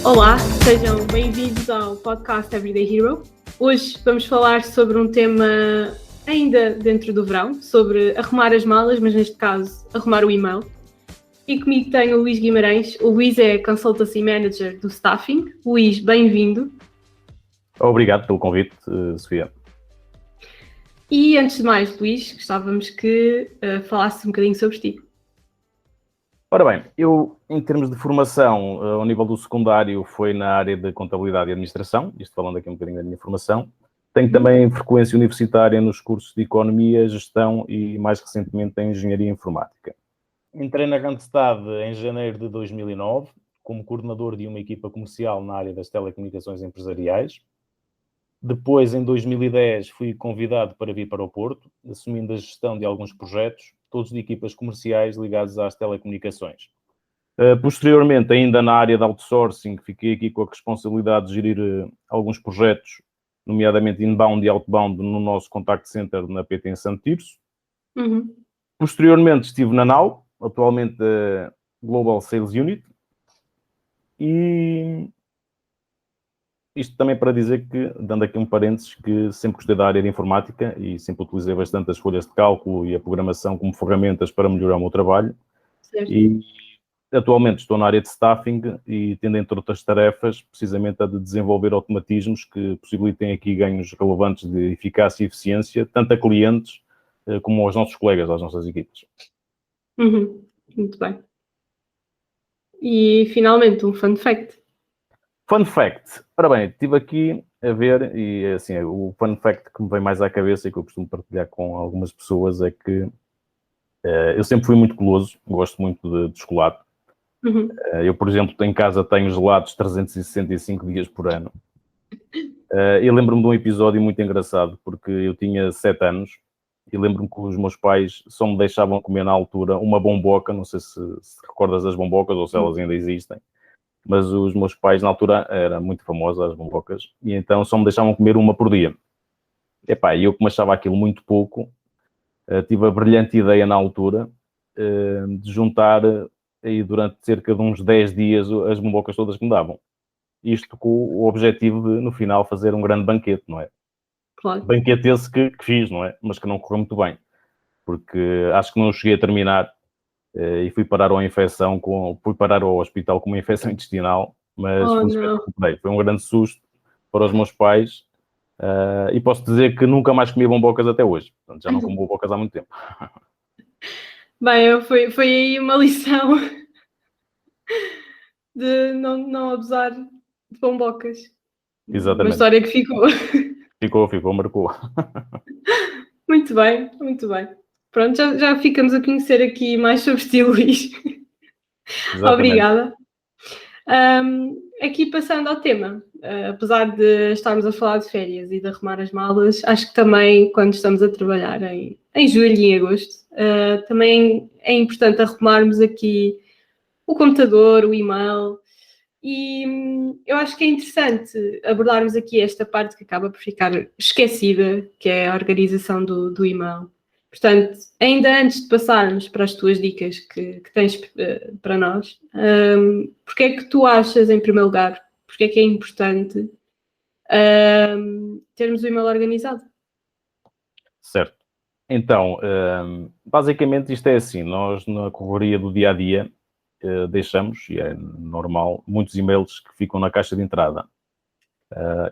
Olá, sejam bem-vindos ao podcast Everyday Hero. Hoje vamos falar sobre um tema ainda dentro do verão, sobre arrumar as malas, mas neste caso arrumar o e-mail. E comigo tenho o Luís Guimarães. O Luís é Consultancy Manager do Staffing. Luís, bem-vindo. Obrigado pelo convite, Sofia. E antes de mais, Luís, gostávamos que falasses um bocadinho sobre ti. Ora bem, eu, em termos de formação, ao nível do secundário, foi na área de contabilidade e administração, isto falando aqui um bocadinho da minha formação. Tenho também frequência universitária nos cursos de economia, gestão e, mais recentemente, em engenharia informática. Entrei na Randstad em janeiro de 2009, como coordenador de uma equipa comercial na área das telecomunicações empresariais. Depois, em 2010, fui convidado para vir para o Porto, assumindo a gestão de alguns projetos, todos de equipas comerciais ligados às telecomunicações. Posteriormente, ainda na área de outsourcing, fiquei aqui com a responsabilidade de gerir alguns projetos, nomeadamente inbound e outbound, no nosso contact center na PT em Santo Tirso. Posteriormente, estive na NAU, atualmente Global Sales Unit, e isto também para dizer que, dando aqui um parênteses, que sempre gostei da área de informática e sempre utilizei bastante as folhas de cálculo e a programação como ferramentas para melhorar o meu trabalho. Certo. E atualmente estou na área de staffing e tendo, entre outras tarefas, precisamente a de desenvolver automatismos que possibilitem aqui ganhos relevantes de eficácia e eficiência, tanto a clientes como aos nossos colegas, às nossas equipas. Muito bem. E, finalmente, um fun fact. Fun fact. Ora bem, estive aqui a ver e, assim, o fun fact que me vem mais à cabeça e que eu costumo partilhar com algumas pessoas é que eu sempre fui muito goloso, gosto muito de chocolate. Eu, por exemplo, em casa tenho gelados 365 dias por ano. Eu lembro-me de um episódio muito engraçado, porque eu tinha 7 anos e lembro-me que os meus pais só me deixavam comer na altura uma bomboca, não sei se recordas das bombocas ou se elas ainda existem, mas os meus pais na altura, era muito famosa as bombocas, e então só me deixavam comer uma por dia. Epá, e eu como achava aquilo muito pouco, tive a brilhante ideia na altura de juntar aí durante cerca de uns 10 dias as bombocas todas que me davam. Isto com o objetivo de, no final, fazer um grande banquete, não é? Claro. Banquete esse que fiz, não é? Mas que não correu muito bem, porque acho que não cheguei a terminar e fui parar ao hospital com uma infecção intestinal, mas felizmente recuperei. Foi um grande susto para os meus pais e posso dizer que nunca mais comi bombocas até hoje. Portanto, já não como bombocas há muito tempo. Bem, foi aí uma lição de não abusar de bombocas. Exatamente. Uma história que ficou. Ficou, marcou. Muito bem, muito bem. Pronto, já ficamos a conhecer aqui mais sobre ti, Luís. Obrigada. Aqui passando ao tema, apesar de estarmos a falar de férias e de arrumar as malas, acho que também quando estamos a trabalhar em julho e em agosto, também é importante arrumarmos aqui o computador, o e-mail, e eu acho que é interessante abordarmos aqui esta parte que acaba por ficar esquecida, que é a organização do e-mail. Portanto, ainda antes de passarmos para as tuas dicas que tens para nós, porque é que tu achas, em primeiro lugar, porque é que é importante termos o e-mail organizado? Certo. Então, basicamente isto é assim, nós na correria do dia-a-dia deixamos, e é normal, muitos e-mails que ficam na caixa de entrada.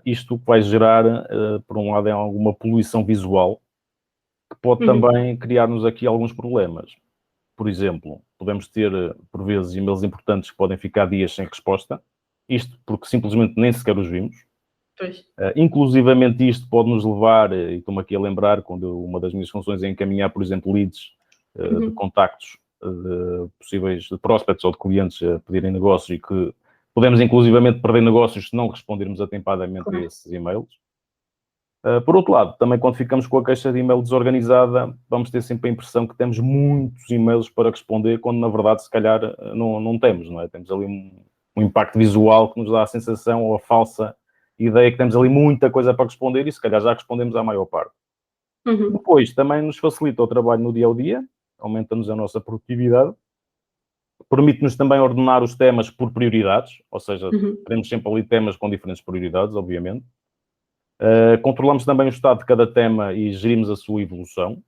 Isto vai gerar, por um lado, alguma poluição visual, que pode também criar-nos aqui alguns problemas. Por exemplo, podemos ter, por vezes, e-mails importantes que podem ficar dias sem resposta, isto porque simplesmente nem sequer os vimos. Pois. Inclusivamente isto pode nos levar, e estou-me aqui a lembrar, quando uma das minhas funções é encaminhar, por exemplo, leads de contactos de possíveis de prospects ou de clientes a pedirem negócios e que podemos inclusivamente perder negócios se não respondermos atempadamente a esses e-mails. Por outro lado, também quando ficamos com a caixa de e-mail desorganizada, vamos ter sempre a impressão que temos muitos e-mails para responder, quando na verdade se calhar não temos, não é? Temos ali um impacto visual que nos dá a sensação ou a falsa ideia que temos ali muita coisa para responder e se calhar já respondemos à maior parte. Depois, também nos facilita o trabalho no dia-a-dia, aumenta-nos a nossa produtividade Permite-nos também ordenar os temas por prioridades, ou seja, Uhum. teremos sempre ali temas com diferentes prioridades, obviamente. Controlamos também o estado de cada tema e gerimos a sua evolução.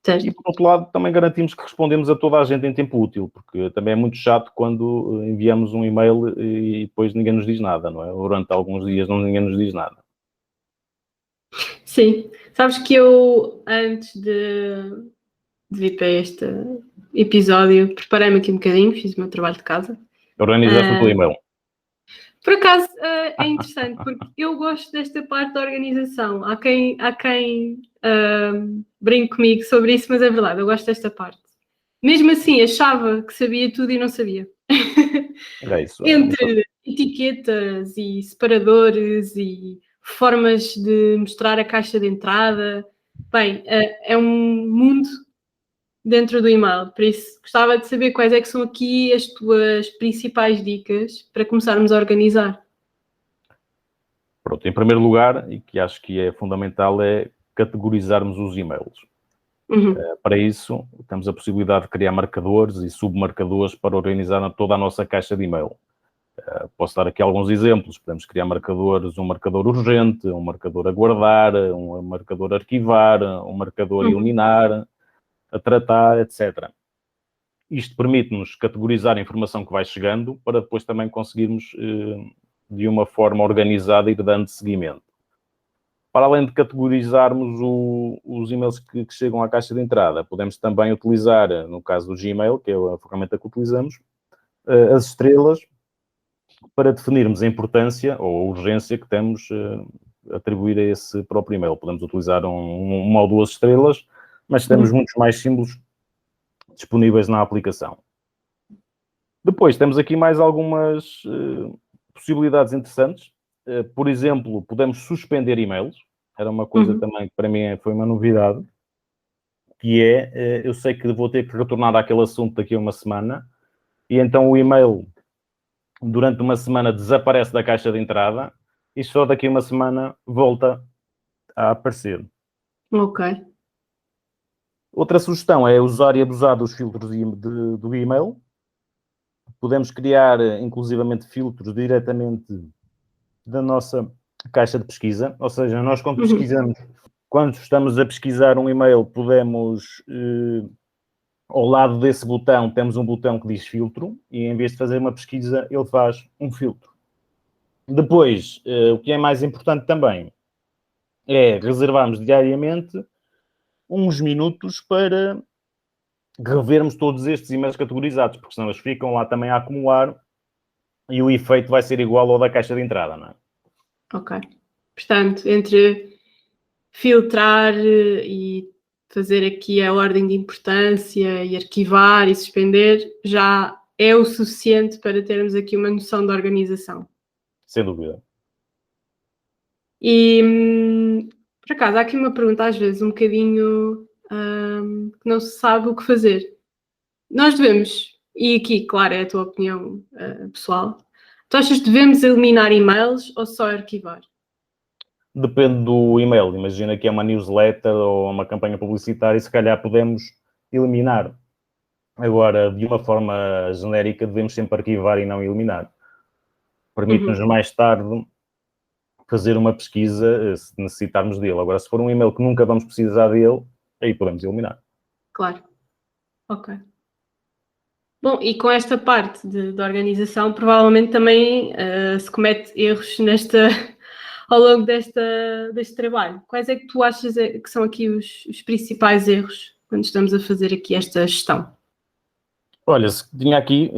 Certo. E, por outro lado, também garantimos que respondemos a toda a gente em tempo útil, porque também é muito chato quando enviamos um e-mail e depois ninguém nos diz nada, não é? Durante alguns dias ninguém nos diz nada. Sim. Sabes que eu, antes de vir para este episódio, preparei-me aqui um bocadinho, fiz o meu trabalho de casa. Organizaste o teu e-mail. Por acaso é interessante, porque eu gosto desta parte da organização. Há quem brinque comigo sobre isso, mas é verdade, eu gosto desta parte. Mesmo assim, achava que sabia tudo e não sabia. É isso. Entre etiquetas e separadores e formas de mostrar a caixa de entrada. Bem, é um mundo dentro do e-mail, por isso gostava de saber quais é que são aqui as tuas principais dicas para começarmos a organizar. Pronto, em primeiro lugar, e que acho que é fundamental, é categorizarmos os e-mails. Uhum. Para isso, temos a possibilidade de criar marcadores e submarcadores para organizar toda a nossa caixa de e-mail. Posso dar aqui alguns exemplos. Podemos criar marcadores, um marcador urgente, um marcador a guardar, um marcador a arquivar, um marcador a eliminar, a tratar, etc. Isto permite-nos categorizar a informação que vai chegando para depois também conseguirmos, de uma forma organizada, ir dando seguimento. Para além de categorizarmos os e-mails que chegam à caixa de entrada, podemos também utilizar, no caso do Gmail, que é a ferramenta que utilizamos, as estrelas para definirmos a importância ou a urgência que temos a atribuir a esse próprio e-mail. Podemos utilizar uma ou duas estrelas, mas temos muitos mais símbolos disponíveis na aplicação. Depois, temos aqui mais algumas possibilidades interessantes. Por exemplo, podemos suspender e-mails. Era uma coisa também que para mim foi uma novidade, que é, eu sei que vou ter que retornar àquele assunto daqui a uma semana, e então o e-mail, durante uma semana, desaparece da caixa de entrada, e só daqui a uma semana volta a aparecer. Ok. Outra sugestão é usar e abusar dos filtros do e-mail. Podemos criar, inclusivamente, filtros diretamente da nossa caixa de pesquisa, ou seja, nós quando pesquisamos, quando estamos a pesquisar um e-mail, podemos, ao lado desse botão, temos um botão que diz filtro, e em vez de fazer uma pesquisa, ele faz um filtro. Depois, o que é mais importante também é reservarmos diariamente uns minutos para revermos todos estes e-mails categorizados, porque senão eles ficam lá também a acumular e o efeito vai ser igual ao da caixa de entrada, não é? Ok. Portanto, entre filtrar e fazer aqui a ordem de importância e arquivar e suspender, já é o suficiente para termos aqui uma noção de organização. Sem dúvida. E, por acaso, há aqui uma pergunta, às vezes, um bocadinho que não se sabe o que fazer. Nós devemos, e aqui, claro, é a tua opinião pessoal, tu achas que devemos eliminar e-mails ou só arquivar? Depende do e-mail. Imagina que é uma newsletter ou uma campanha publicitária e se calhar podemos eliminar. Agora, de uma forma genérica, devemos sempre arquivar e não eliminar. Permite-nos mais tarde fazer uma pesquisa se necessitarmos dele. Agora, se for um e-mail que nunca vamos precisar dele, aí podemos eliminar. Claro. Ok. Bom, e com esta parte de organização, provavelmente também se comete erros ao longo deste trabalho. Quais é que tu achas que são aqui os principais erros quando estamos a fazer aqui esta gestão? Olha, tinha aqui,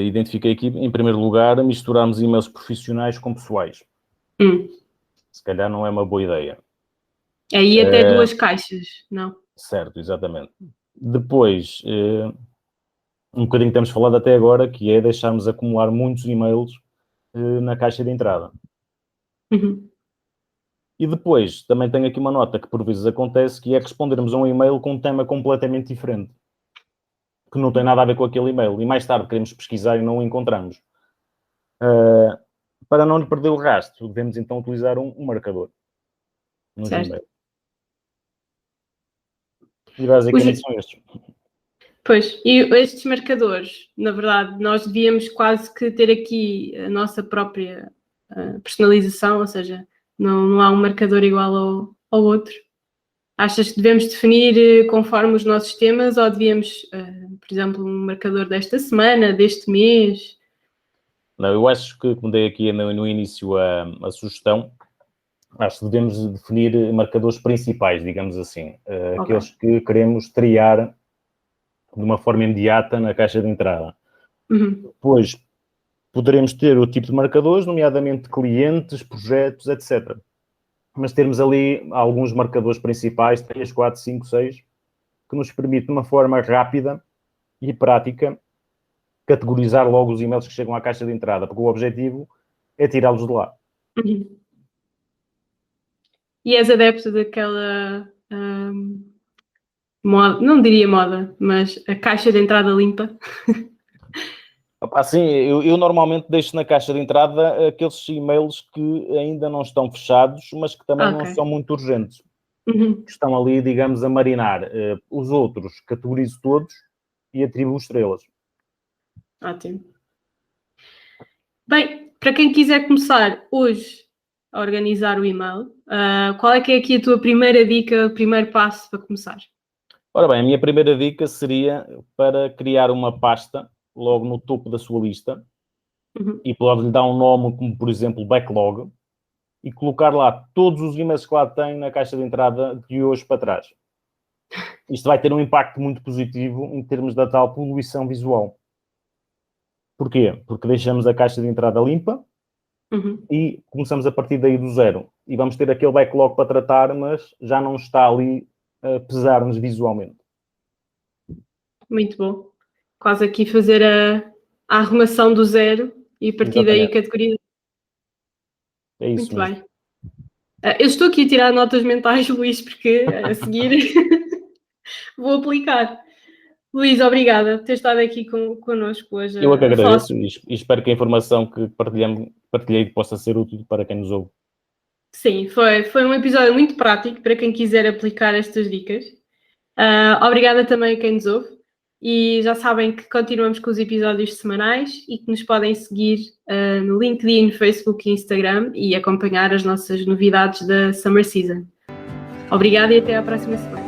identifiquei aqui, em primeiro lugar, misturarmos e-mails profissionais com pessoais. Se calhar não é uma boa ideia. Aí até duas caixas, não? Certo, exatamente. Depois, um bocadinho que temos falado até agora, que é deixarmos acumular muitos e-mails na caixa de entrada. E depois, também tenho aqui uma nota que por vezes acontece, que é respondermos a um e-mail com um tema completamente diferente, que não tem nada a ver com aquele e-mail, e mais tarde queremos pesquisar e não o encontramos. Para não lhe perder o rastro, devemos então utilizar um marcador no Gmail. E basicamente são estes. Pois, e estes marcadores, na verdade, nós devíamos quase que ter aqui a nossa própria personalização, ou seja, não há um marcador igual ao outro. Achas que devemos definir conforme os nossos temas ou devíamos, por exemplo, um marcador desta semana, deste mês? Não, eu acho que, como dei aqui no início a sugestão, acho que devemos definir marcadores principais, digamos assim, aqueles que queremos triar de uma forma imediata na caixa de entrada. Depois, poderemos ter o tipo de marcadores, nomeadamente clientes, projetos, etc. Mas termos ali alguns marcadores principais, 3, 4, 5, 6, que nos permite, de uma forma rápida e prática, categorizar logo os e-mails que chegam à caixa de entrada, porque o objetivo é tirá-los de lá. E és adepto daquela moda, não diria moda, mas a caixa de entrada limpa? Sim, eu normalmente deixo na caixa de entrada aqueles e-mails que ainda não estão fechados, mas que também não são muito urgentes. Que estão ali, digamos, a marinar. Os outros categorizo todos e atribuo estrelas. Ótimo. Bem, para quem quiser começar hoje a organizar o e-mail, qual é que é aqui a tua primeira dica, o primeiro passo para começar? Ora bem, a minha primeira dica seria para criar uma pasta logo no topo da sua lista e pode-lhe dar um nome como, por exemplo, backlog e colocar lá todos os e-mails que lá tem na caixa de entrada de hoje para trás. Isto vai ter um impacto muito positivo em termos da tal poluição visual. Porquê? Porque deixamos a caixa de entrada limpa e começamos a partir daí do zero. E vamos ter aquele backlog para tratar, mas já não está ali a pesar-nos visualmente. Muito bom. Quase aqui fazer a arrumação do zero e a partir daí categoria. É isso muito mesmo. Bem. Eu estou aqui a tirar notas mentais, Luís, porque a seguir vou aplicar. Luís, obrigada por ter estado aqui connosco hoje. Eu é que agradeço e espero que a informação que partilhei possa ser útil para quem nos ouve. Sim, foi um episódio muito prático para quem quiser aplicar estas dicas. Obrigada também a quem nos ouve. E já sabem que continuamos com os episódios semanais e que nos podem seguir no LinkedIn, Facebook e Instagram e acompanhar as nossas novidades da Summer Season. Obrigada e até à próxima semana.